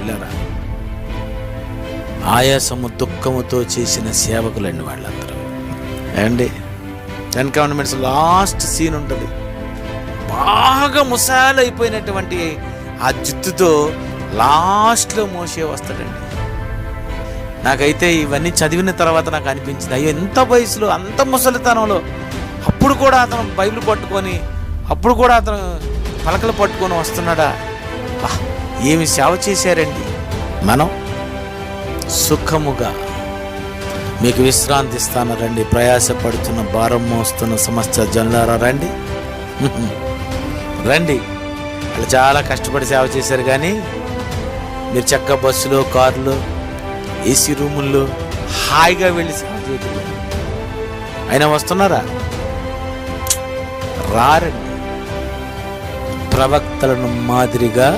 ప్రియులారా, ఆయాసము దుఃఖముతో చేసిన సేవకులండి వాళ్ళందరూ. అండి 10 Commandments లాస్ట్ సీన్ ఉంటుంది. బాగా ముసాలైపోయినటువంటి ఆ జుత్తుతో లాస్ట్లో మోషే వస్తాడండి. నాకైతే ఇవన్నీ చదివిన తర్వాత నాకు అనిపించింది, అయ్యో ఎంత వయసులో, అంత ముసలితనంలో అప్పుడు కూడా అతను బైబిల్ పట్టుకొని, అప్పుడు కూడా అతను పలకలు పట్టుకొని వస్తున్నాడా? ఏమి సేవ చేశారండి. మనం సుఖముగా మీకు విశ్రాంతి ఇస్తాను రండి, ప్రయాసపడుతున్న భారం మోస్తున్న సమస్త జనులారా రండి రండి. వాళ్ళు చాలా కష్టపడి సేవ చేశారు, కానీ మీరు చక్కగా బస్సులో, కారులో, ఏసీ రూముల్లో హాయిగా వెళ్ళి సేవ చేయగలరు. అయినా వస్తున్నారా? రారండి. ప్రవక్తలను మాదిరిగా